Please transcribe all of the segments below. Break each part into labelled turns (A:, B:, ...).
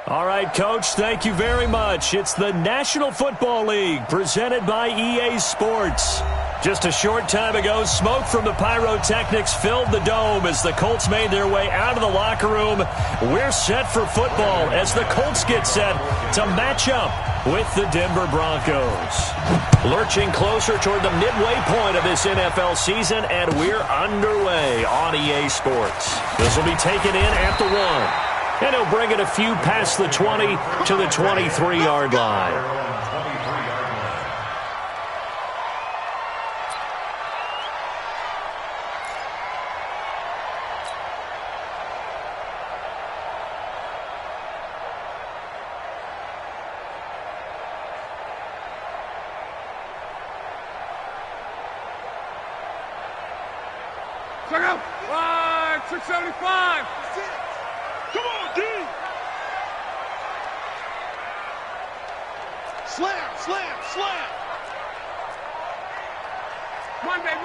A: All right, Coach, thank you very much. It's the National Football League presented by EA Sports. Just a short time ago, smoke from the pyrotechnics filled the dome as the Colts made their way out of the locker room. We're set for football as the Colts get set to match up with the Denver Broncos. Lurching closer toward the midway point of this NFL season, and we're underway on EA Sports. This will be taken in at the 1. And he'll bring it a few past the 20 to the 23-yard line.
B: Check out. 675. Come on, D! Slam, slam, slam! Monday.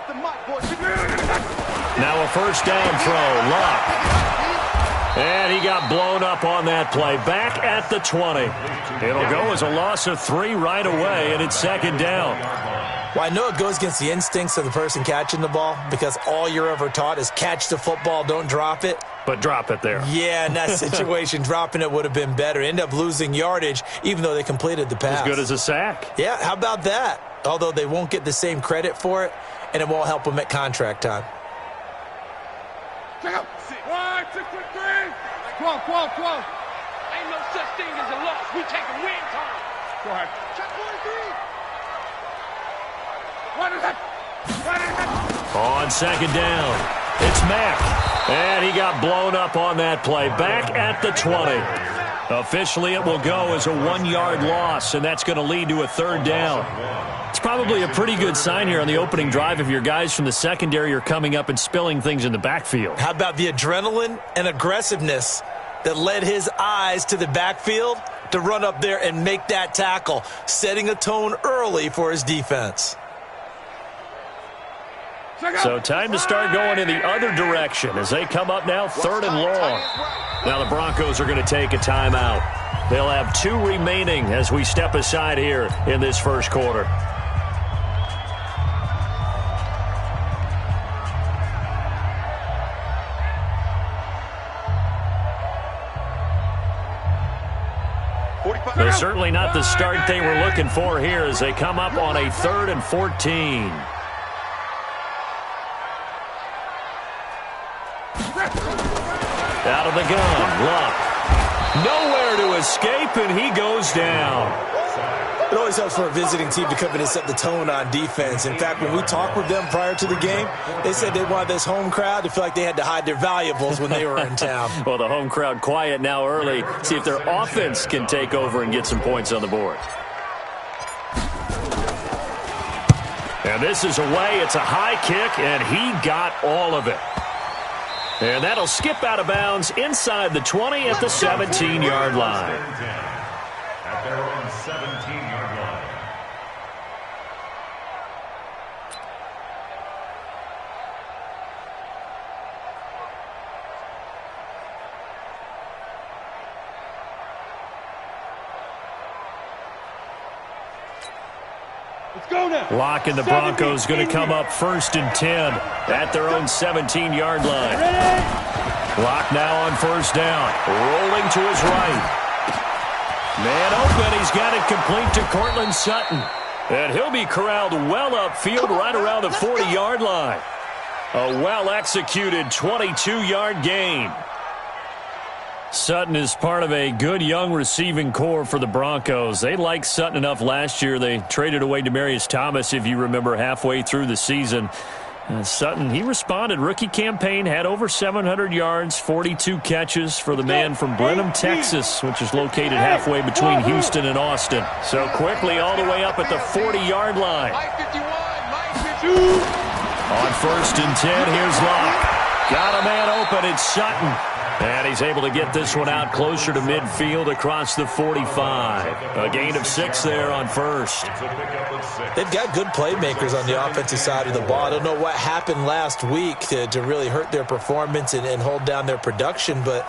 B: The Mike boy.
A: Now a first down throw, Luck. And he got blown up on that play. Back at the 20. It'll go as a loss of 3 right away, and it's second down.
C: Well, I know it goes against the instincts of the person catching the ball because all you're ever taught is catch the football, don't drop it.
A: But drop it there.
C: Yeah, in that situation, dropping it would have been better. End up losing yardage, even though they completed the pass.
A: As good as a sack.
C: Yeah, how about that? Although they won't get the same credit for it, and it won't help them at contract time.
B: Check out. 6-3. 12. Ain't no such thing as a loss. We take a win time. Go ahead. Check 43.
A: On second down, it's Mack. And he got blown up on that play. Back at the 20. Officially, it will go as a 1-yard loss, and that's going to lead to a third down. It's probably a pretty good sign here on the opening drive if your guys from the secondary are coming up and spilling things in the backfield.
C: How about the adrenaline and aggressiveness that led his eyes to the backfield to run up there and make that tackle, setting a tone early for his defense.
A: So time to start going in the other direction as they come up now 3rd and long. Now the Broncos are going to take a timeout. They'll have 2 remaining as we step aside here in this first quarter. They're certainly not the start they were looking for here as they come up on a 3rd and 14. Out of the gun, Luck. Nowhere to escape, and he goes down.
C: It always helps for a visiting team to come in and set the tone on defense. In fact, when we talked with them prior to the game, they said they wanted this home crowd to feel like they had to hide their valuables when they were in town.
A: Well, the home crowd quiet now early. See if their offense can take over and get some points on the board. And this is away. It's a high kick, and he got all of it. And that'll skip out of bounds inside the 20 at the 17-yard line.
D: At their own 17-yard line.
B: Let's go now.
A: Lock and the Broncos going to come up 1st and 10 at their own 17-yard line. Lock now on 1st down. Rolling to his right. Man open. He's got it complete to Cortland Sutton. And he'll be corralled well upfield right around the 40-yard line. A well-executed 22-yard gain. Sutton is part of a good young receiving core for the Broncos. They liked Sutton enough last year. They traded away Demaryius Thomas, if you remember, halfway through the season. Sutton, he responded. Rookie campaign, had over 700 yards, 42 catches for the man from Brenham, Texas, which is located halfway between Houston and Austin. So quickly all the way up at the 40-yard line. On 1st and 10, here's Locke. Got a man open. It's Sutton. And he's able to get this one out closer to midfield across the 45. A gain of 6 there on first.
C: They've got good playmakers on the offensive side of the ball. I don't know what happened last week to really hurt their performance and hold down their production, but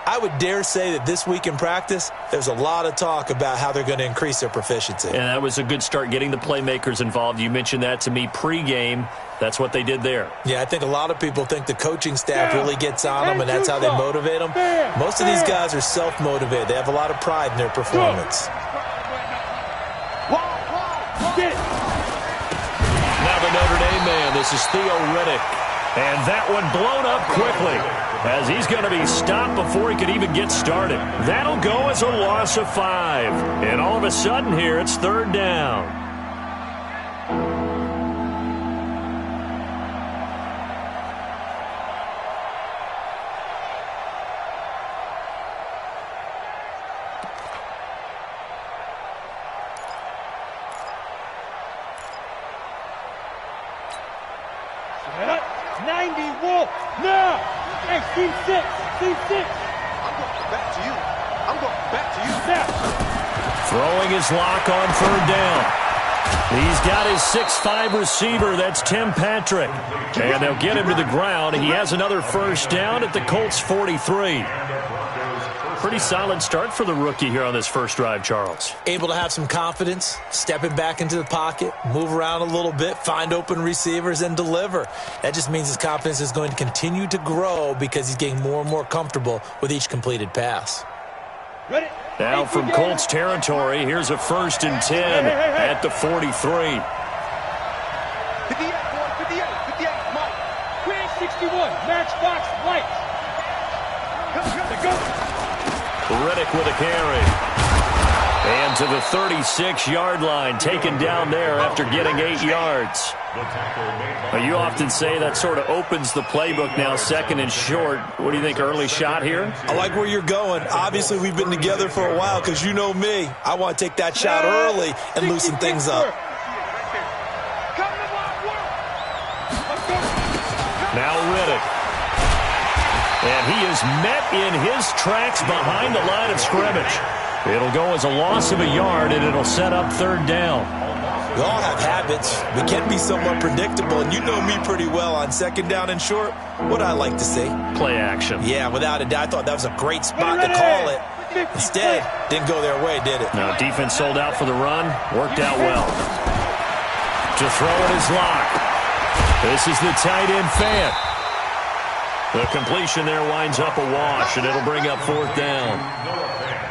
C: I would dare say that this week in practice, there's a lot of talk about how they're going to increase their proficiency.
A: And that was a good start, getting the playmakers involved. You mentioned that to me pregame. That's what they did there.
C: Yeah, I think a lot of people think the coaching staff really gets on them, and that's how they motivate them. Most of these guys are self-motivated. They have a lot of pride in their performance.
A: Now the Notre Dame man, this is Theo Riddick. And that one blown up quickly, as he's going to be stopped before he could even get started. That'll go as a loss of 5. And all of a sudden here, it's 3rd down.
B: Team 6. I'm going back to you. Now.
A: Throwing his lock on 3rd down. He's got his 6'5" receiver. That's Tim Patrick. And they'll get him to the ground. He has another 1st down at the Colts 43. Pretty solid start for the rookie here on this first drive, Charles.
C: Able to have some confidence, stepping back into the pocket, move around a little bit, find open receivers, and deliver. That just means his confidence is going to continue to grow because he's getting more and more comfortable with each completed pass.
A: Now from Colts territory, here's a 1st and 10 at the 43.
B: 58, Mike. 361, matchbox lights. Go.
A: Riddick with a carry. And to the 36-yard line, taken down there after getting 8 yards. You often say that sort of opens the playbook now, 2nd and short. What do you think, early shot here?
C: I like where you're going. Obviously, we've been together for a while because you know me. I want to take that shot early and loosen things up.
A: Now Riddick. And he is met in his tracks behind the line of scrimmage. It'll go as a loss of a yard, and it'll set up 3rd down.
C: We all have habits. We can be somewhat predictable, and you know me pretty well on 2nd down and short. What I like to see?
A: Play action.
C: Yeah, without a doubt. I thought that was a great spot to call it. Instead, didn't go their way, did it?
A: No, defense sold out for the run. Worked out well. To throw it is Locke. This is the tight end fan. The completion there winds up a wash, and it'll bring up 4th down.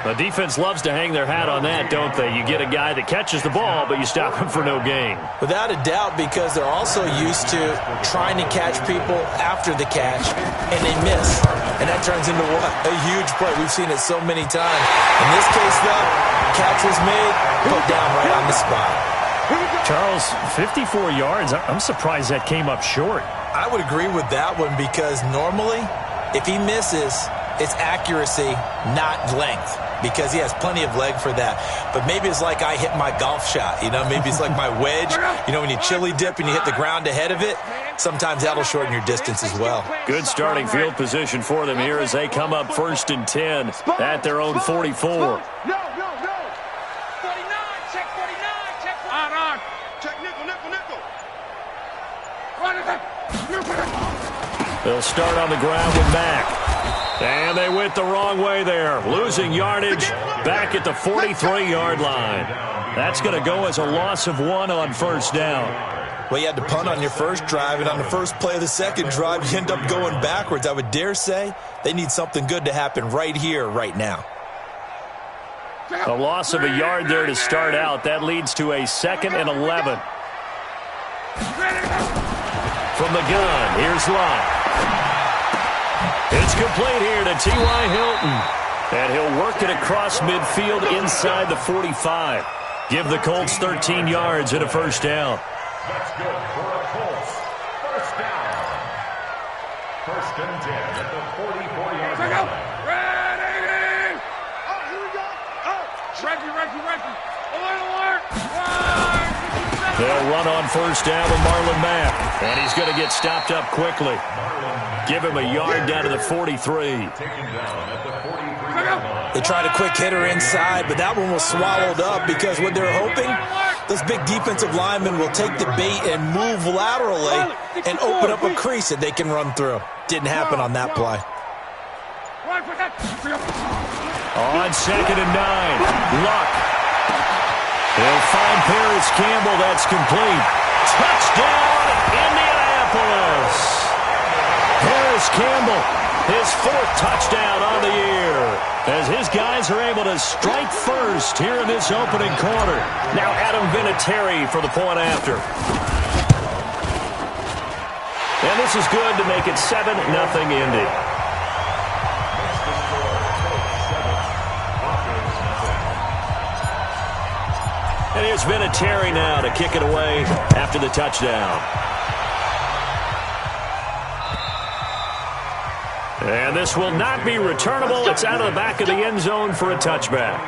A: The defense loves to hang their hat on that, don't they? You get a guy that catches the ball, but you stop him for no gain.
C: Without a doubt, because they're also used to trying to catch people after the catch, and they miss. And that turns into what? A huge play. We've seen it so many times. In this case, though, catch was made, put down right on the spot.
A: Charles, 54 yards. I'm surprised that came up short.
C: I would agree with that one because normally, if he misses, it's accuracy, not length, because he has plenty of leg for that. But maybe it's like I hit my golf shot, you know? Maybe it's like my wedge. You know, when you chili dip and you hit the ground ahead of it, sometimes that'll shorten your distance as well.
A: Good starting field position for them here as they come up 1st and 10 at their own 44.
B: No. 49, check 49, check 49. On. Check nickel.
A: They'll start on the ground with Mack. And they went the wrong way there. Losing yardage back at the 43-yard line. That's going to go as a loss of 1 on 1st down.
C: Well, you had to punt on your first drive, and on the first play of the second drive, you end up going backwards. I would dare say they need something good to happen right here, right now.
A: A loss of a yard there to start out. That leads to a 2nd and 11. From the gun, here's Locke. It's complete here to T.Y. Hilton. And he'll work it across midfield inside the 45. Give the Colts 13 yards and a 1st down.
D: That's good for the Colts. 1st down. 1st and 10 at the 44-yard line.
B: Ready! Oh, here we go. Oh, Reggie. Alert. 1, 57.
A: They'll run on first down with Marlon Mack. And he's going to get stopped up quickly. Give him a yard down to the 43.
C: They tried a quick hitter inside, but that one was swallowed up because what they're hoping, those big defensive linemen will take the bait and move laterally and open up a crease that they can run through. Didn't happen on that play.
A: On 2nd and 9, Luck. They'll find Paris Campbell. That's complete. Touchdown, Indianapolis. Paris Campbell, his 4th touchdown on the year, as his guys are able to strike first here in this opening quarter. Now Adam Vinatieri for the point after. And this is good to make it 7-0 Indy. And here's Vinatieri now to kick it away after the touchdown. And this will not be returnable. It's out of the back of the end zone for a touchback.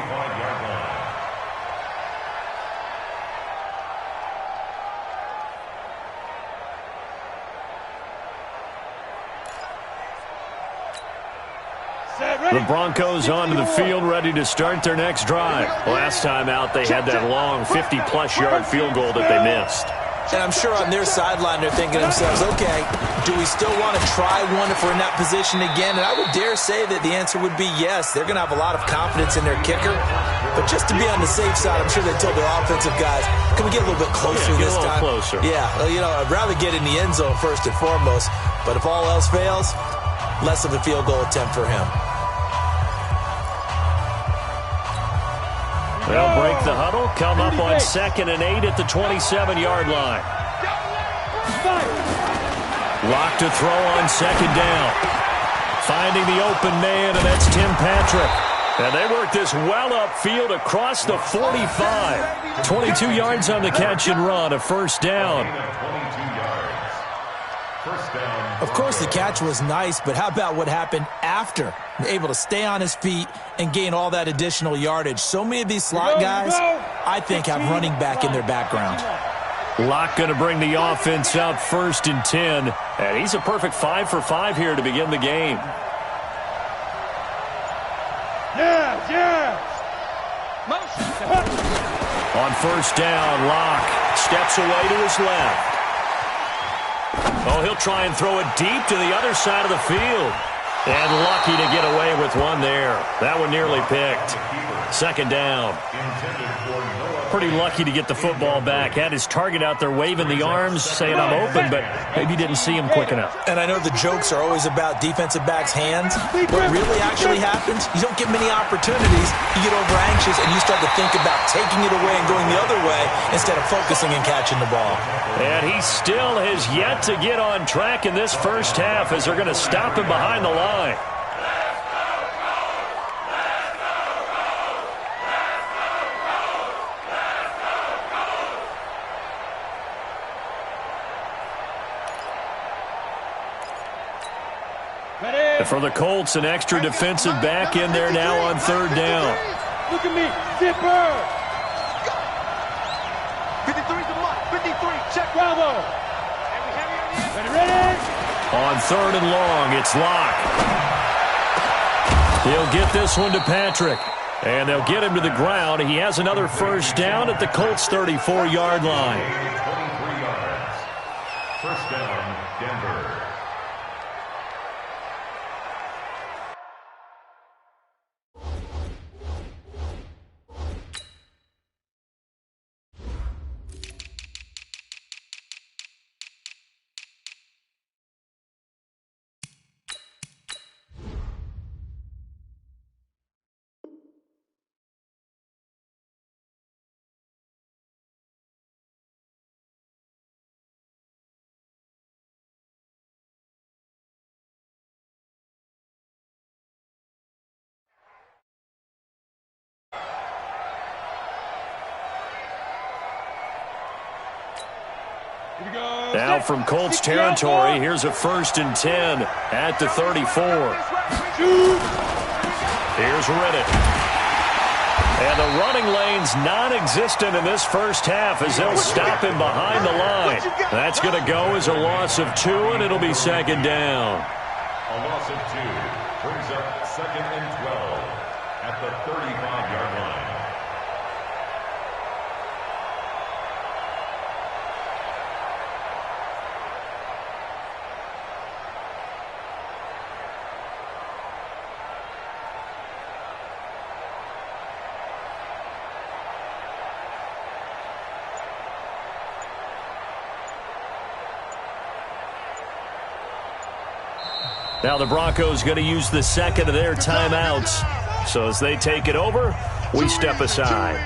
A: The Broncos onto the field, ready to start their next drive. Last time out, they had that long 50-plus yard field goal that they missed.
C: And I'm sure on their sideline they're thinking to themselves, okay, do we still want to try one if we're in that position again? And I would dare say that the answer would be yes. They're going to have a lot of confidence in their kicker. But just to be on the safe side, I'm sure they told their offensive guys, can we get a little bit closer this time?
A: Closer.
C: Yeah, you know, I'd rather get in the end zone first and foremost. But if all else fails, less of a field goal attempt for him.
A: They'll break the huddle, come up on 2nd and 8 at the 27-yard line. Lock to throw on 2nd down. Finding the open man, and that's Tim Patrick. And they work this well upfield across the 45. 22 yards on the catch and run, a first down.
C: Of course, the catch was nice, but how about what happened after? Able to stay on his feet and gain all that additional yardage. So many of these slot guys, I think, have running back in their background.
A: Locke going to bring the offense out 1st and 10. And he's a perfect 5 for 5 here to begin the game. On 1st down, Locke steps away to his left. Oh, he'll try and throw it deep to the other side of the field. And lucky to get away with one there. That one nearly picked. 2nd down. Pretty lucky to get the football back. Had his target out there waving the arms, saying I'm open, but maybe didn't see him quick enough.
C: And I know the jokes are always about defensive backs' hands. What really actually happens, you don't get many opportunities. You get over anxious and you start to think about taking it away and going the other way instead of focusing and catching the ball.
A: And he still has yet to get on track in this first half as they're going to stop him behind the line. For the Colts, an extra defensive back in there now on 3rd down.
B: Look at me, zipper. 53's the mark. 53, check. Bravo. Ready?
A: On 3rd and long, it's Locke. He'll get this one to Patrick. And they'll get him to the ground. He has another first down at the Colts' 34-yard line.
D: 23 yards. First down, Denver.
A: Now from Colts territory, here's a 1st and 10 at the 34. Here's Riddick. And the running lane's non-existent in this first half as they'll stop him behind the line. That's going to go as a loss of 2, and it'll be second down.
D: A loss of 2 brings up second and 12 at the 35-yard line.
A: Now the Broncos going to use the second of their timeouts. So as they take it over, we step aside.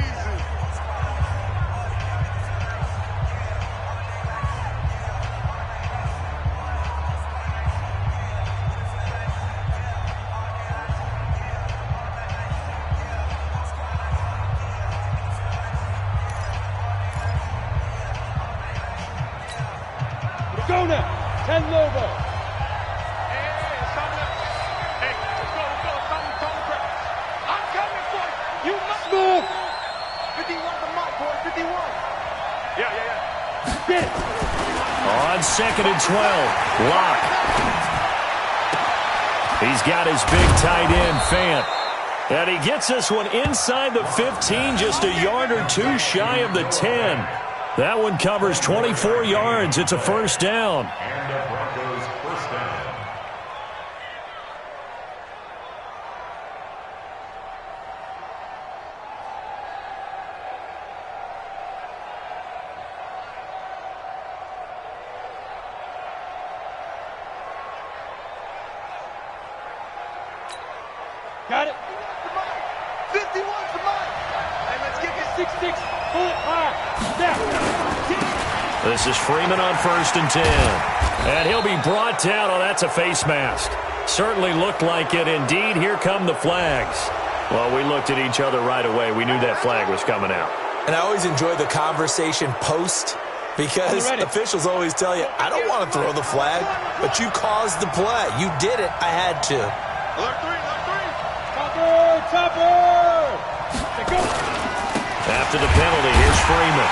B: Go now. 10 Lobo. Move! 51 to Mike, boy, 51. Yeah. Get it.
A: On second and 12, Locke. He's got his big tight end, Fant. And he gets this one inside the 15, just a yard or 2 shy of the 10. That one covers 24 yards. It's a first down.
D: And the Broncos first down.
B: Got it. 51 to Mike. Hey, let's kick it 6-6. Pull it high. Snap.
A: This is Freeman on first and 10. And he'll be brought down. Oh, that's a face mask. Certainly looked like it. Indeed, here come the flags. Well, we looked at each other right away. We knew that flag was coming out.
C: And I always enjoy the conversation post because officials always tell you, I don't want to throw the flag, but you caused the play. You did it. I had to.
B: Alert 3. Topper!
A: After the penalty, here's Freeman.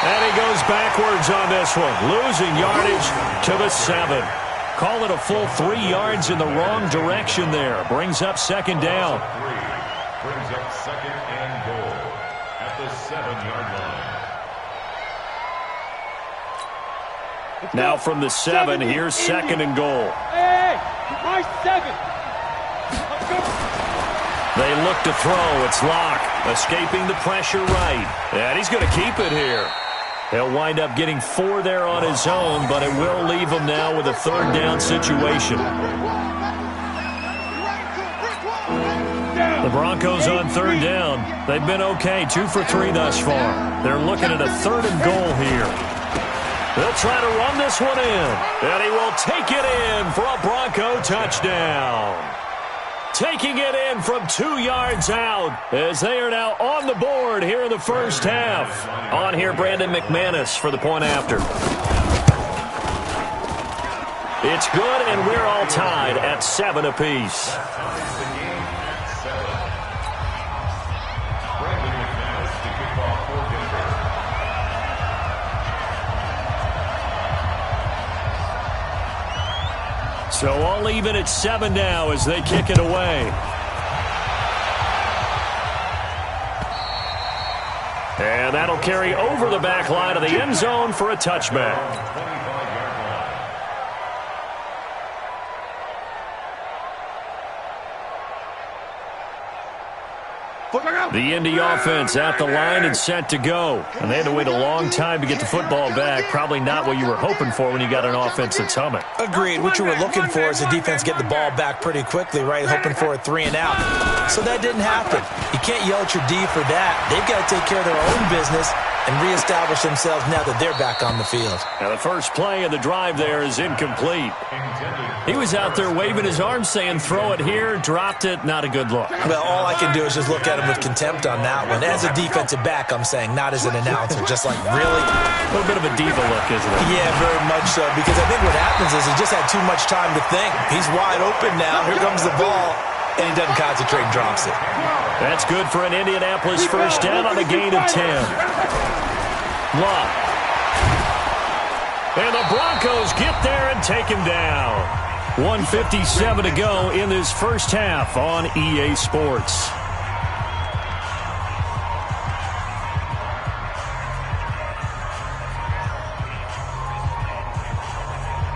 A: And he goes backwards on this one, losing yardage to the 7. Call it a full 3 yards in the wrong direction there. Brings up second down.
D: 3 brings up second and goal at the 7-yard line.
A: Now from the 7, here's second and goal.
B: Hey, my 7. Let's go.
A: They look to throw. It's Locke escaping the pressure right. And he's going to keep it here. He'll wind up getting 4 there on his own, but it will leave him now with a third down situation. The Broncos on third down. They've been okay, 2 for 3 thus far. They're looking at a third and goal here. They'll try to run this one in. And he will take it in for a Bronco touchdown. Taking it in from 2 yards out as they are now on the board here in the first half. On here, Brandon McManus for the point after. It's good, and we're all tied at 7 apiece. So all even at 7 now as they kick it away. And that'll carry over the back line of the end zone for a touchback. The Indy offense at the line and set to go. And they had to wait a long time to get the football back. Probably not what you were hoping for when you got an offense that's humming.
C: Agreed. What you were looking for is the defense get the ball back pretty quickly, right? Hoping for a 3 and out. So that didn't happen. You can't yell at your D for that. They've got to take care of their own business and reestablish themselves now that they're back on the field.
A: Now the first play of the drive there is incomplete. He was out there waving his arms saying throw it here, dropped it, not a good look.
C: Well, all I can do is just look at him with contempt on that one. As a defensive back, I'm saying, not as an announcer. Just like, really?
A: A little bit of a diva look, isn't it?
C: Yeah, very much so, because I think what happens is he just had too much time to think. He's wide open now. Here comes the ball. and he doesn't concentrate and drops it.
A: That's good for an Indianapolis first down on a gain of 10. Luck. And the Broncos get there and take him down. 1:57 to go in this first half on EA Sports.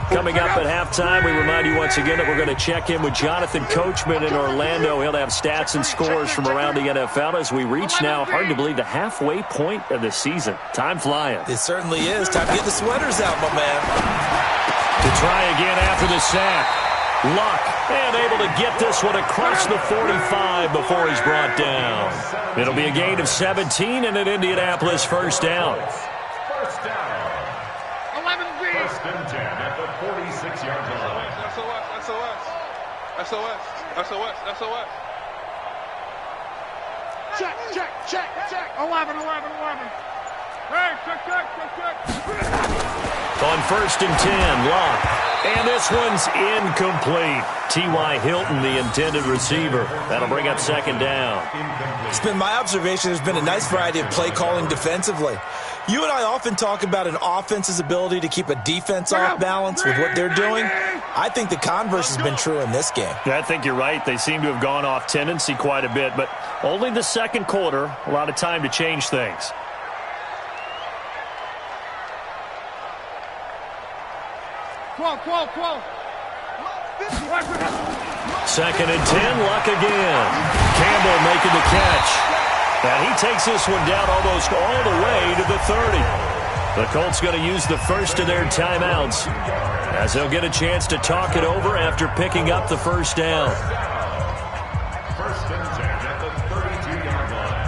A: Coming up at halftime, we remind you once again that we're going to check in with Jonathan Coachman in Orlando. He'll have stats and scores from around the NFL as we reach now, hard to believe, the halfway point of the season. Time flying.
C: It certainly is. Time to get the sweaters out, my man.
A: To try again after the sack. Luck, and able to get this one across the 45 before he's brought down. It'll be a gain of 17 and an Indianapolis first down.
D: First down.
B: 11B.
D: First and 10 at the 46-yard line.
B: SOS. Check. 11. Hey, check.
A: On first and 10, Luck. And this one's incomplete. T.Y. Hilton, the intended receiver. That'll bring up second down.
C: It's been my observation there's been a nice variety of play calling defensively. You and I often talk about an offense's ability to keep a defense off balance with what they're doing. I think the converse has been true in this game.
A: I think you're right. They seem to have gone off tendency quite a bit, but only the second quarter, a lot of time to change things. Second and 10, Luck again. Campbell making the catch. And he takes this one down almost all the way to the 30. The Colts going to use the first of their timeouts as they'll get a chance to talk it over after picking up the first down.
D: First and 10 at the 32-yard line.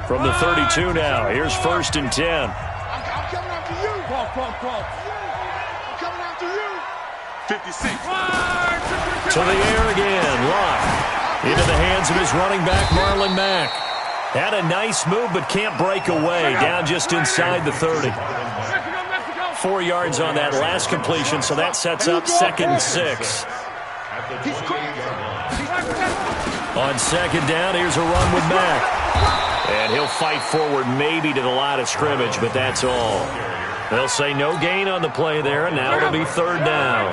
A: From the 32 now, here's first and 10.
B: I'm coming after you. Call. I'm coming after you. 56.
A: To the air again, Luck. Into the hands of his running back, Marlon Mack. Had a nice move, but can't break away. Down just inside the 30. 4 yards on that last completion, so that sets up second and 6. On second down, here's a run with Mack. And he'll fight forward maybe to the line of scrimmage, but that's all. They'll say no gain on the play there, and now it'll be third down.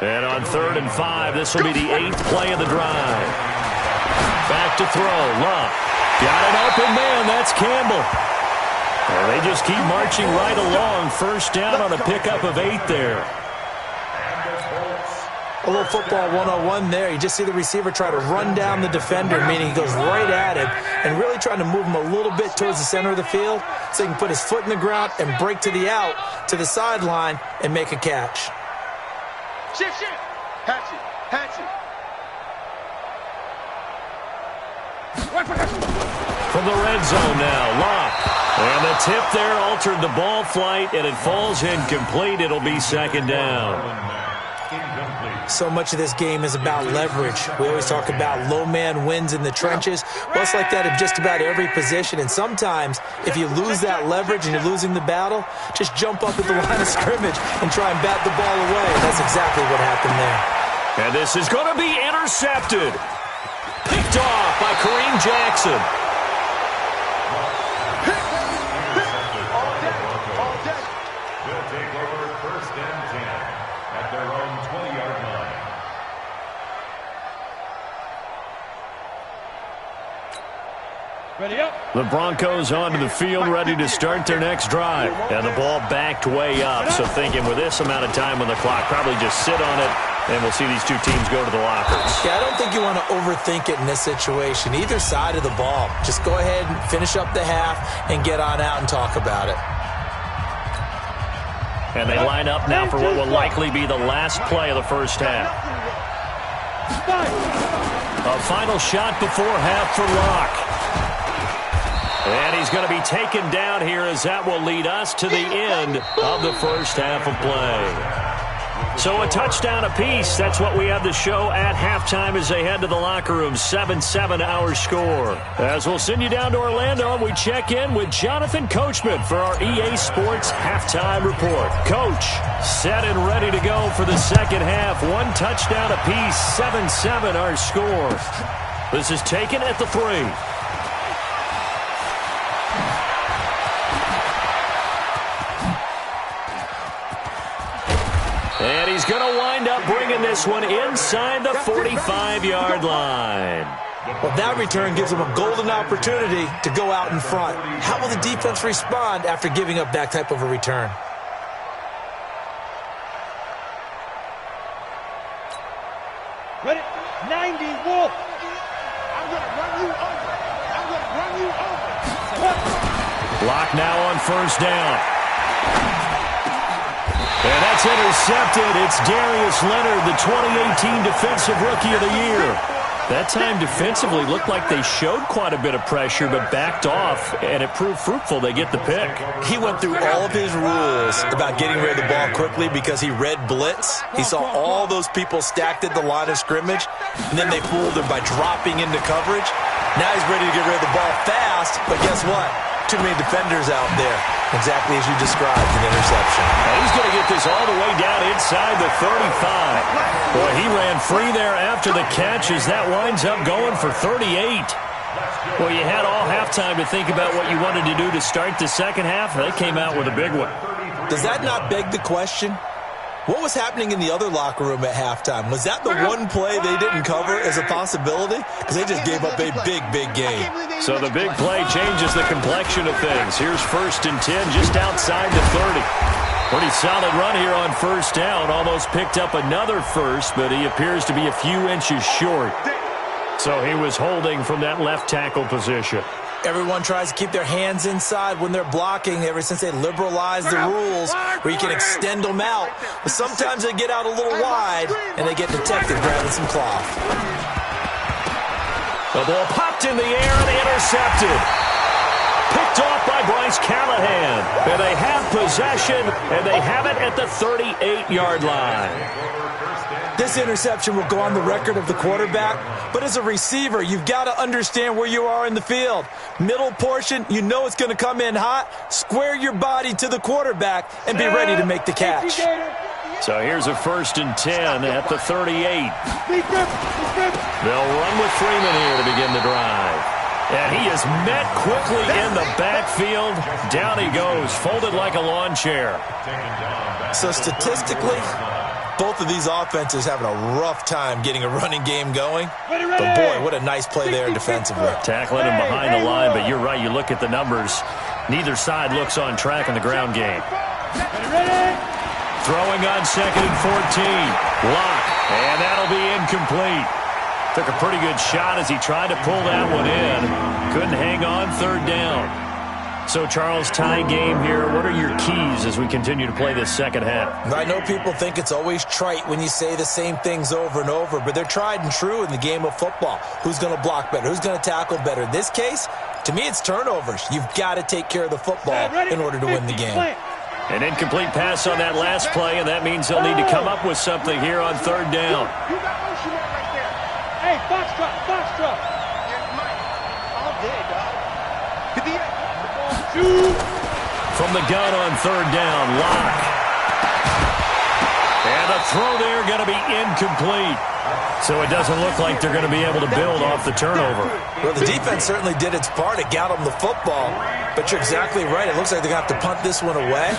A: And on 3rd and 5, this will be the 8th play of the drive. Back to throw, Luck. Got an open man, that's Campbell. Well, they just keep marching right along. First down on a pickup of 8 there.
C: A little football 101 there. You just see the receiver try to run down the defender, meaning he goes right at him and really trying to move him a little bit towards the center of the field so he can put his foot in the ground and break to the out, to the sideline, and make a catch.
B: Shit. Hatchet.
A: From the red zone now, Luck. And the tip there altered the ball flight, and it falls incomplete. It'll be second down.
C: So much of this game is about leverage. We always talk about low man wins in the trenches. Well, it's like that of just about every position. And sometimes, if you lose that leverage and you're losing the battle, just jump up at the line of scrimmage and try and bat the ball away. That's exactly what happened there.
A: And this is going to be intercepted. Picked off by Kareem Jackson.
D: They'll take over first and 10 at their own 20-yard line.
B: Ready up.
A: The Broncos onto the field, ready to start their next drive. And the ball backed way up, so thinking with this amount of time on the clock, probably just sit on it, and we'll see these two teams go to the lockers.
C: Yeah, I don't think you want to overthink it in this situation. Either side of the ball. Just go ahead and finish up the half and get on out and talk about it.
A: And they line up now for what will likely be the last play of the first half. A final shot before half for Luck. And he's going to be taken down here as that will lead us to the end of the first half of play. So a touchdown apiece. That's what we have the show at halftime as they head to the locker room. 7-7 our score. As we'll send you down to Orlando, we check in with Jonathan Coachman for our EA Sports halftime report. Coach, set and ready to go for the second half. One touchdown apiece. 7-7 our score. This is taken at the 3. And he's going to wind up bringing this one inside the 45-yard line.
C: Well, that return gives them a golden opportunity to go out in front. How will the defense respond after giving up that type of a return?
B: Ready? 90, Wolf. I'm going to run you over. I'm going to run you over.
A: Block now on first down. And that's intercepted. It's Darius Leonard, the 2018 Defensive Rookie of the Year. That time defensively looked like they showed quite a bit of pressure but backed off, and it proved fruitful. They get the pick.
C: He went through all of his rules about getting rid of the ball quickly because he read blitz. He saw all those people stacked at the line of scrimmage, and then they fooled him by dropping into coverage. Now he's ready to get rid of the ball fast, but guess what? Too many defenders out there. Exactly as you described, an interception.
A: And he's going to get this all the way down inside the 35. Boy, he ran free there after the catch as that winds up going for 38. Well, you had all halftime to think about what you wanted to do to start the second half. They came out with a big one.
C: Does that not beg the question? What was happening in the other locker room at halftime? Was that the one play they didn't cover as a possibility? Because they just gave up a big, big game.
A: So the big play changes the complexion of things. Here's 1st and 10 just outside the 30. Pretty solid run here on first down. Almost picked up another first, but he appears to be a few inches short. So he was holding from that left tackle position.
C: Everyone tries to keep their hands inside when they're blocking ever since they liberalized the rules where you can extend them out. But sometimes they get out a little wide and they get detected grabbing some cloth.
A: The ball popped in the air and intercepted. Picked off by Bryce Callahan. And they have possession, and they have it at the 38-yard line.
C: This interception will go on the record of the quarterback, but as a receiver, you've got to understand where you are in the field. Middle portion, you know it's going to come in hot. Square your body to the quarterback and be ready to make the catch.
A: So here's a 1st and 10 at the 38. They'll run with Freeman here to begin the drive. And he is met quickly in the backfield. Down he goes, folded like a lawn chair.
C: So statistically, both of these offenses having a rough time getting a running game going. But, boy, what a nice play there defensively.
A: Tackling him behind the line, but you're right. You look at the numbers. Neither side looks on track in the ground game. Throwing on 2nd and 14. Lock, and that'll be incomplete. Took a pretty good shot as he tried to pull that one in. Couldn't hang on 3rd down. So, Charles, tie game here. What are your keys as we continue to play this second half?
C: I know people think it's always trite when you say the same things over and over, but they're tried and true in the game of football. Who's going to block better? Who's going to tackle better? In this case, to me, it's turnovers. You've got to take care of the football in order to win the game.
A: An incomplete pass on that last play, and that means they'll need to come up with something here on 3rd down.
B: You got motion right there. Hey, box truck. All day, dog.
A: From the gun on 3rd down, Lock. And the throw there going to be incomplete. So it doesn't look like they're going to be able to build off the turnover.
C: Well, the defense certainly did its part. It got them the football. But you're exactly right. It looks like they're going to have to punt this one away.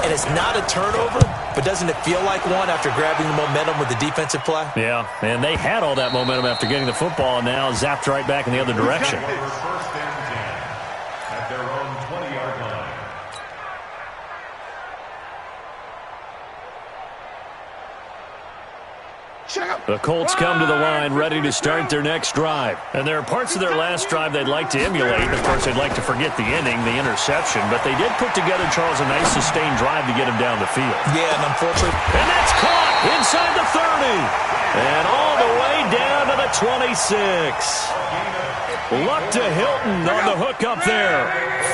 C: And it's not a turnover, but doesn't it feel like one after grabbing the momentum with the defensive play?
A: Yeah, and they had all that momentum after getting the football and now zapped right back in the other direction. The Colts come to the line ready to start their next drive. And there are parts of their last drive they'd like to emulate. And, of course, they'd like to forget the ending, the interception. But they did put together, Charles, a nice sustained drive to get him down the field.
C: Yeah, and unfortunately.
A: And that's caught inside the 30. And all the way down to the 26. Luck to Hilton on the hook up there.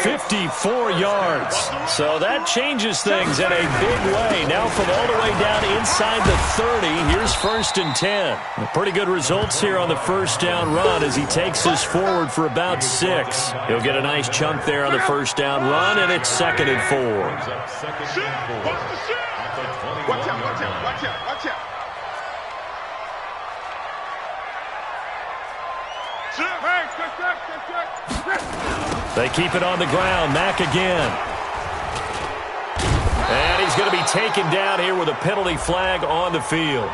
A: 54 yards. So that changes things in a big way. Now from all the way down inside the 30, here's 1st and 10. Pretty good results here on the first down run as he takes us forward for about 6. He'll get a nice chunk there on the first down run, and it's 2nd and 4.
B: Watch out, watch out, watch out, watch out.
A: They keep it on the ground. Mack again. And he's going to be taken down here with a penalty flag on the field.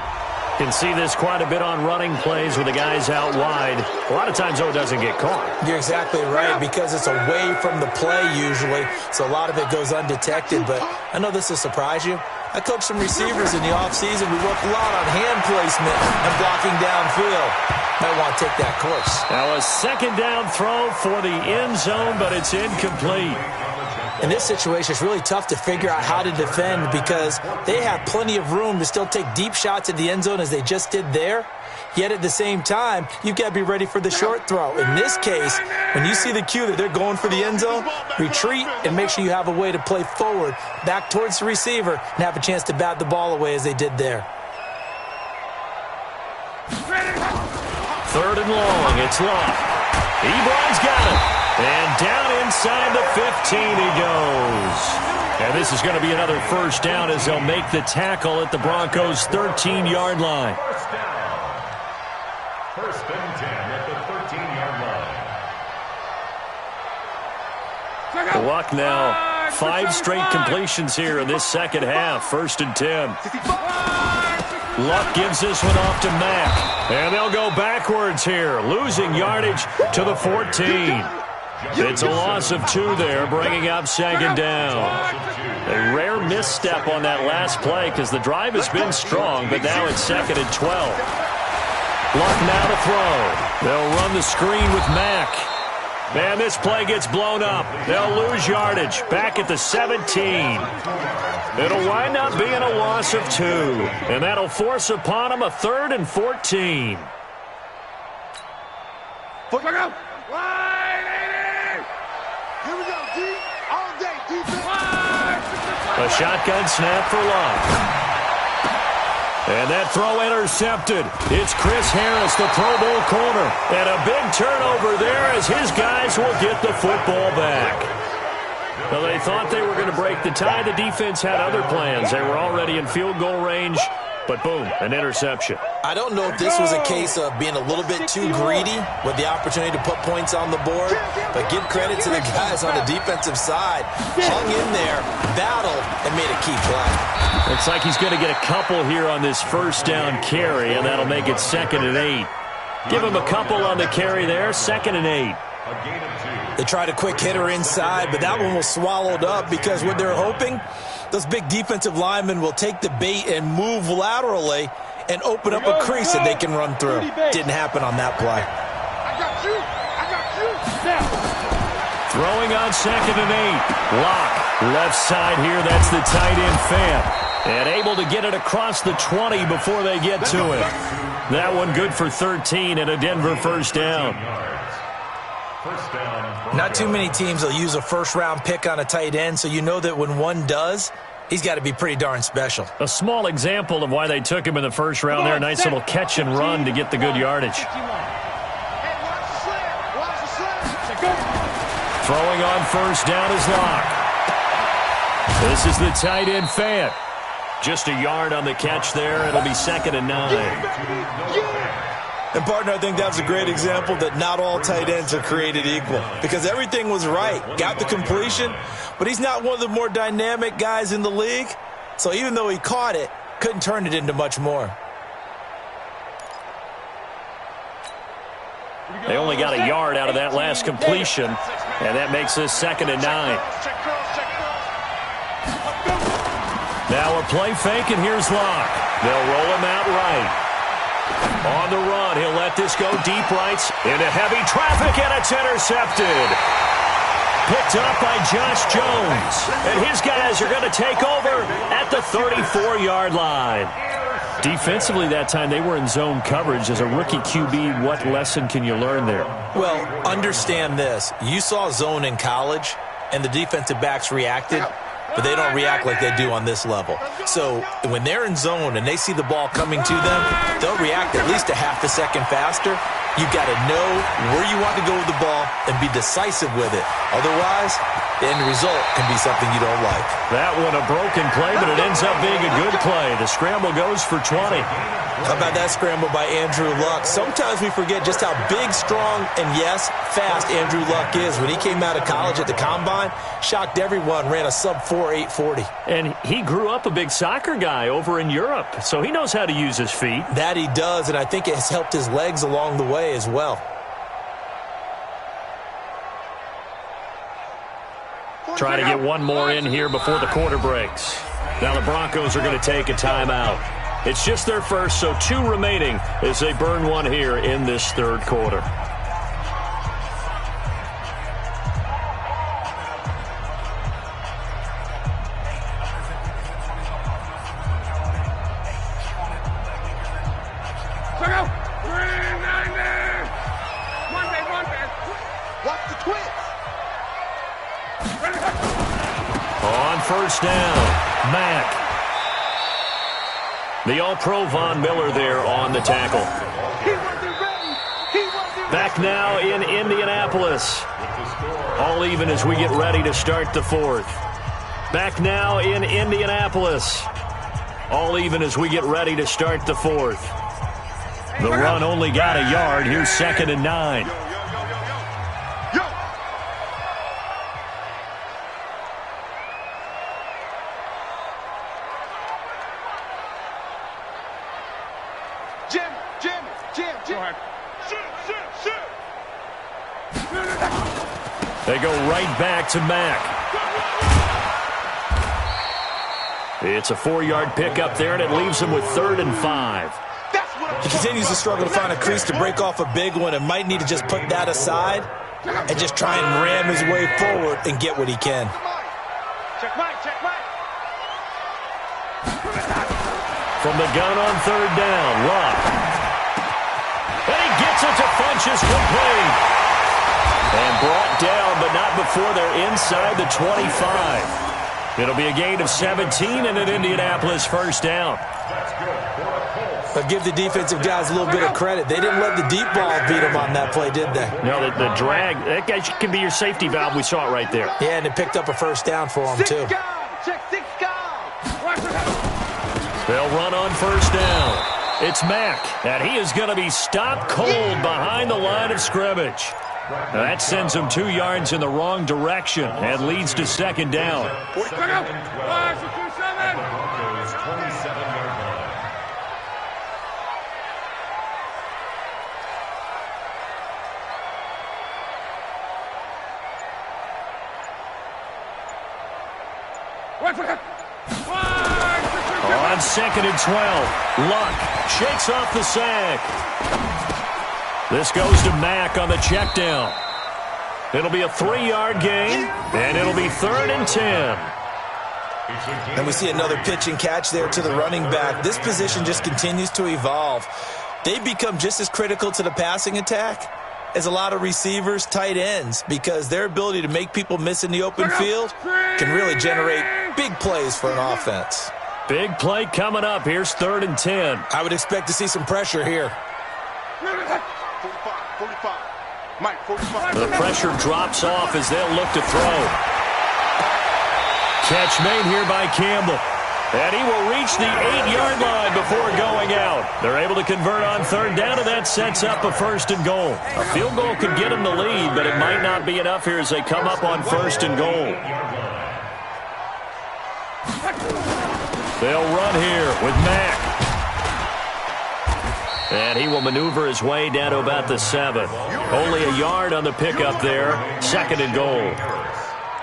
A: Can see this quite a bit on running plays with the guys out wide. A lot of times, though, it doesn't get caught.
C: You're exactly right, because it's away from the play usually, so a lot of it goes undetected. But I know this will surprise you. I coached some receivers in the offseason. We work a lot on hand placement and blocking downfield. Might want to take that course.
A: Now a 2nd down throw for the end zone, but it's incomplete.
C: In this situation, it's really tough to figure out how to defend because they have plenty of room to still take deep shots at the end zone as they just did there. Yet at the same time, you've got to be ready for the short throw. In this case, when you see the cue that they're going for the end zone, retreat and make sure you have a way to play forward, back towards the receiver, and have a chance to bat the ball away as they did there.
A: 3rd and long, it's Locke. Ebron's got it. And down inside the 15 he goes. And this is going to be another first down as they'll make the tackle at the Broncos' 13-yard line.
D: First down. 1st and 10 at the 13-yard line.
A: Luck now. 5 straight completions here in this second half. 1st and 10. Luck gives this one off to Mack. And they'll go backwards here, losing yardage to the 14. It's a loss of 2 there, bringing up 2nd down. A rare misstep on that last play because the drive has been strong, but now it's 2nd and 12. Luck now to throw. They'll run the screen with Mack. And this play gets blown up. They'll lose yardage back at the 17. It'll wind up being a loss of 2. And that'll force upon them a 3rd and 14.
B: Football go. Here we go, D. All day, defense.
A: A shotgun snap for Luck. And that throw intercepted. It's Chris Harris, the Pro Bowl corner. And a big turnover there as his guys will get the football back. Well, they thought they were going to break the tie. The defense had other plans. They were already in field goal range. But boom, an interception.
C: I don't know if this was a case of being a little bit too greedy with the opportunity to put points on the board, but give credit to the guys on the defensive side. Hung in there, battled, and made a key play.
A: Looks like he's going to get a couple here on this first down carry, and that'll make it 2nd and 8. Give him a couple on the carry there, 2nd and 8.
C: They tried a quick hitter inside, but that one was swallowed up because what they're hoping, those big defensive linemen will take the bait and move laterally and open up a crease that they can run through. Didn't happen on that play.
B: I got you. I got you. Now.
A: Throwing on 2nd and 8. Lock, left side here. That's the tight end Fant. And able to get it across the 20 before they get to it. That one good for 13 and a Denver first down.
C: Not too many teams will use a first-round pick on a tight end, so you know that when one does, he's got to be pretty darn special.
A: A small example of why they took him in the first round there. Nice little catch and run to get the good yardage. Throwing on first down is Locke. This is the tight end Fant. Just a yard on the catch there. It'll be 2nd and 9.
C: And, partner, I think that's a great example that not all tight ends are created equal because everything was right. Got the completion, but he's not one of the more dynamic guys in the league. So even though he caught it, couldn't turn it into much more.
A: They only got a yard out of that last completion, and that makes this 2nd and 9. Now a play fake, and here's Locke. They'll roll him out right. On the run, he'll let this go deep right into heavy traffic, and it's intercepted. Picked up by Josh Jones. And his guys are going to take over at the 34-yard line. Defensively that time, they were in zone coverage. As a rookie QB, what lesson can you learn there?
C: Well, understand this. You saw zone in college, and the defensive backs reacted, but they don't react like they do on this level. So when they're in zone and they see the ball coming to them, they'll react at least a half a second faster. You've got to know where you want to go with the ball and be decisive with it. Otherwise, the end result can be something you don't like.
A: That one a broken play, but it ends up being a good play. The scramble goes for 20.
C: How about that scramble by Andrew Luck? Sometimes we forget just how big, strong, and, yes, fast Andrew Luck is. When he came out of college at the Combine, shocked everyone, ran a sub-4 840.
A: And he grew up a big soccer guy over in Europe, so he knows how to use his feet.
C: That he does, and I think it has helped his legs along the way as well.
A: Trying to get one more in here before the quarter breaks. Now the Broncos are going to take a timeout. It's just their first, so 2 remaining as they burn one here in this third quarter. On first down, Mack. The All-Pro Von Miller there on the tackle. Back now in Indianapolis. All even as we get ready to start the fourth. Back now in Indianapolis. All even as we get ready to start the fourth. The run only got a yard. Here's 2nd and 9. They go right back to Mack. It's a 4-yard pickup there, and it leaves him with 3rd and 5.
C: He continues to struggle to find a crease to break off a big one and might need to just put that aside and just try and ram his way forward and get what he can.
A: From the gun on 3rd down, Luck. And he gets it to Funchess complete. And brought down, but not before they're inside the 25. It'll be a gain of 17 and an Indianapolis first down.
C: But give the defensive guys a little bit of credit. They didn't let the deep ball beat them on that play, did they?
A: No, the drag, that guy can be your safety valve. We saw it right there.
C: Yeah, and it picked up a first down for them, too.
A: They'll run on first down. It's Mack, and he is going to be stopped cold behind the line of scrimmage. Now that sends him 2 yards in the wrong direction and leads to 2nd down. On 2nd and 12, Luck shakes off the sack. This goes to Mack on the check down. It'll be a 3-yard gain, and it'll be 3rd and 10.
C: And we see another pitch and catch there to the running back. This position just continues to evolve. They become just as critical to the passing attack as a lot of receivers, tight ends, because their ability to make people miss in the open field can really generate big plays for an offense.
A: Big play coming up. Here's 3rd and 10.
C: I would expect to see some pressure here.
A: The pressure drops off as they'll look to throw. Catch made here by Campbell. And he will reach the 8-yard line before going out. They're able to convert on 3rd down, and that sets up a 1st and goal. A field goal could get them the lead, but it might not be enough here as they come up on 1st and goal. They'll run here with Mack. And he will maneuver his way down to about the 7. Only a yard on the pickup there. 2nd and goal.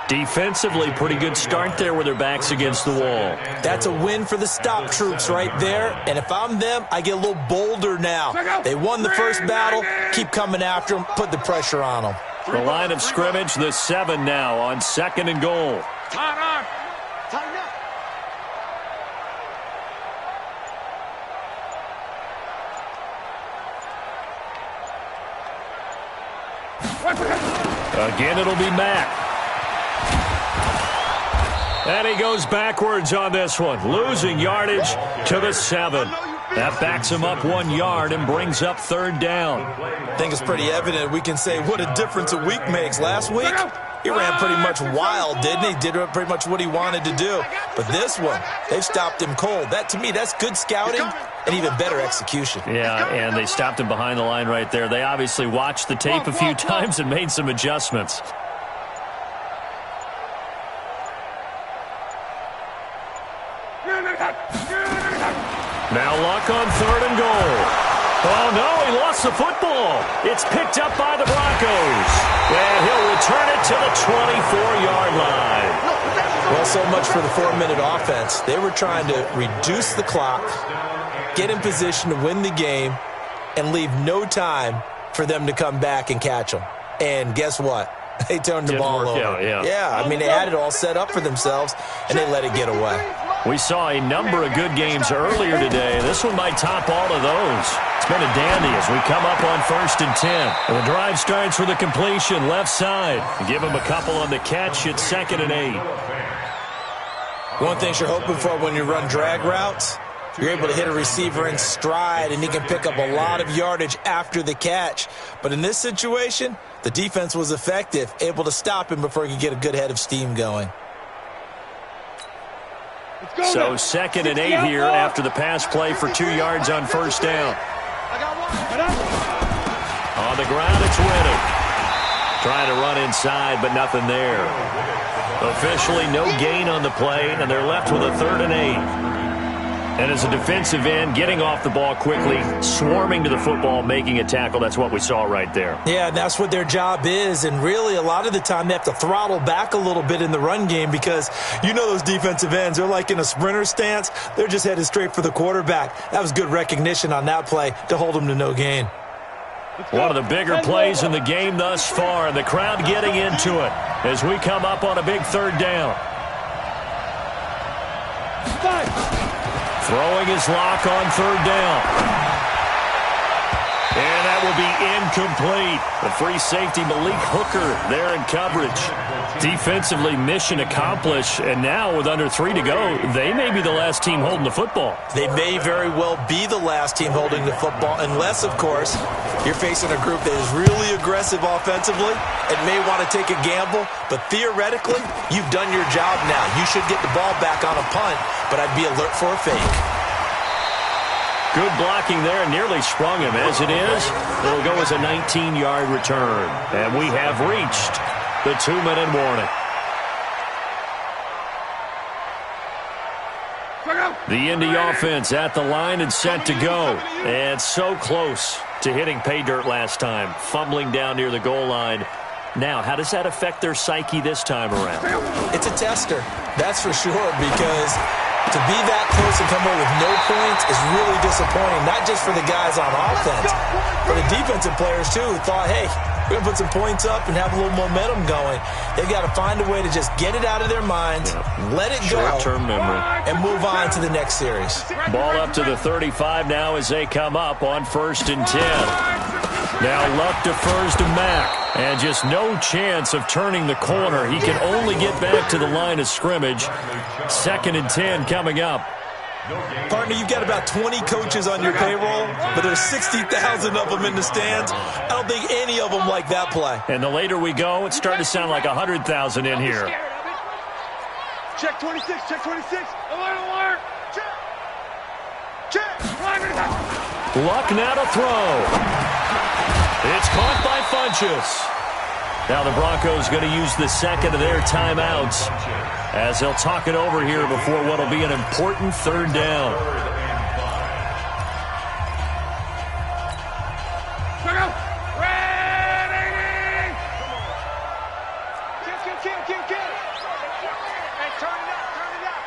A: Defensively, pretty good start there with their backs against the wall.
C: That's a win for the stop troops right there. And if I'm them, I get a little bolder now. They won the first battle. Keep coming after them. Put the pressure on them.
A: The line of scrimmage, the 7 now on 2nd and goal. Again, it'll be Mack. And he goes backwards on this one, losing yardage to the 7. That backs him up 1 yard and brings up 3rd down.
C: I think it's pretty evident. We can say what a difference a week makes. Last week, he ran pretty much wild, didn't he? Did pretty much what he wanted to do. But this one, they've stopped him cold. That, to me, that's good scouting and even better execution.
A: Yeah, and they stopped him behind the line right there. They obviously watched the tape a few times and made some adjustments. Now Luck on 3rd and goal. Oh, no, he lost the football. It's picked up by the Broncos. And he'll return it to the 24-yard line.
C: Well, so much for the 4-minute offense. They were trying to reduce the clock, get in position to win the game, and leave no time for them to come back and catch them. And guess what? They turned the ball over. Yeah, I mean, they had it all set up for themselves, and they let it get away.
A: We saw a number of good games earlier today. This one might top all of those. It's been a dandy as we come up on 1st and 10. And the drive starts with a completion left side. Give him a couple on the catch. It's 2nd and 8.
C: One thing you're hoping for when you run drag routes, you're able to hit a receiver in stride, and he can pick up a lot of yardage after the catch. But in this situation, the defense was effective, able to stop him before he could get a good head of steam going.
A: So 2nd and 8 here after the pass play for 2 yards on 1st down. On the ground, it's Winning. Trying to run inside, but nothing there. Officially, no gain on the play, and they're left with a 3rd and 8. And as a defensive end, getting off the ball quickly, swarming to the football, making a tackle, that's what we saw right there.
C: Yeah, and that's what their job is. And really, a lot of the time, they have to throttle back a little bit in the run game because you know those defensive ends, they're like in a sprinter stance. They're just headed straight for the quarterback. That was good recognition on that play to hold them to no gain.
A: One of the bigger plays in the game thus far, and the crowd getting into it as we come up on a big 3rd down. Throwing his Lock on 3rd down. And that will be incomplete. The free safety, Malik Hooker, there in coverage. Defensively, mission accomplished. And now with under 3 to go, they may be the last team holding the football.
C: They may very well be the last team holding the football, unless, of course, you're facing a group that is really aggressive offensively and may want to take a gamble. But theoretically, you've done your job now. You should get the ball back on a punt, but I'd be alert for a fake.
A: Good blocking there, nearly sprung him. As it is, it'll go as a 19-yard return. And we have reached the 2-minute warning. The Indy offense at the line and set to go. And so close to hitting pay dirt last time, fumbling down near the goal line. Now, how does that affect their psyche this time around?
C: It's a tester, that's for sure, because to be that close and come away with no points is really disappointing, not just for the guys on offense, for the defensive players, too, who thought, hey, we're going to put some points up and have a little momentum going. They've got to find a way to just get it out of their minds, let it go,
A: short-term memory,
C: and move on to the next series.
A: Ball up to the 35 now as they come up on 1st and 10. Now Luck defers to Mack. And just no chance of turning the corner. He can only get back to the line of scrimmage. 2nd and 10 coming up.
C: Partner, you've got about 20 coaches on your payroll, but there's 60,000 of them in the stands. I don't think any of them like that play.
A: And the later we go, it's starting to sound like 100,000 in here.
B: Check 26, check 26. Alert, alert. Check. Check.
A: Luck now to throw. It's caught by Funchess. Now the Broncos going to use the second of their timeouts as they'll talk it over here before what will be an important 3rd down.
B: Ready! Kill. Hey, turn it up.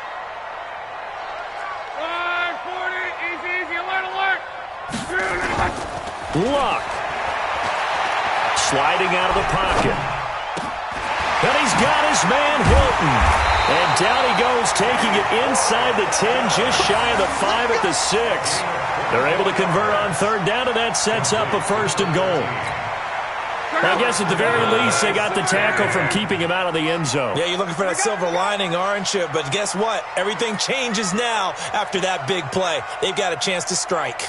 B: 40, easy, alert.
A: Luck. Sliding out of the pocket. And he's got his man Hilton. And down he goes, taking it inside the 10, just shy of the 5 at the 6. They're able to convert on 3rd down, and that sets up a 1st and goal. I guess at the very least, they got the tackle from keeping him out of the end zone.
C: Yeah, you're looking for that silver lining, aren't you? But guess what? Everything changes now after that big play. They've got a chance to strike.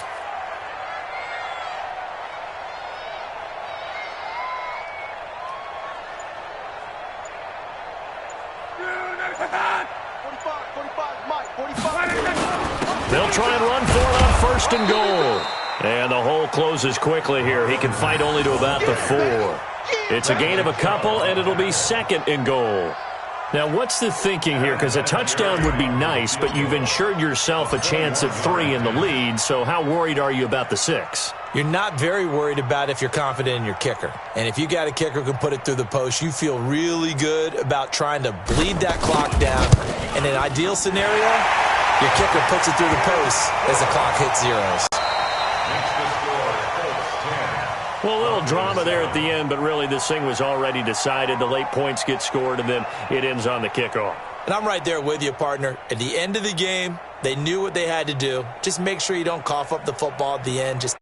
A: They'll try and run for it on first and goal. And the hole closes quickly here. He can fight only to about the 4. It's a gain of a couple, and it'll be second and goal. Now, what's the thinking here? Because a touchdown would be nice, but you've ensured yourself a chance at 3 in the lead, so how worried are you about the 6?
C: You're not very worried about if you're confident in your kicker. And if you got a kicker who can put it through the post, you feel really good about trying to bleed that clock down. In an ideal scenario, your kicker puts it through the post as the clock hits zeros.
A: Well, a little drama there at the end, but really this thing was already decided. The late points get scored, and then it ends on the kickoff.
C: And I'm right there with you, partner. At the end of the game, they knew what they had to do. Just make sure you don't cough up the football at the end. Just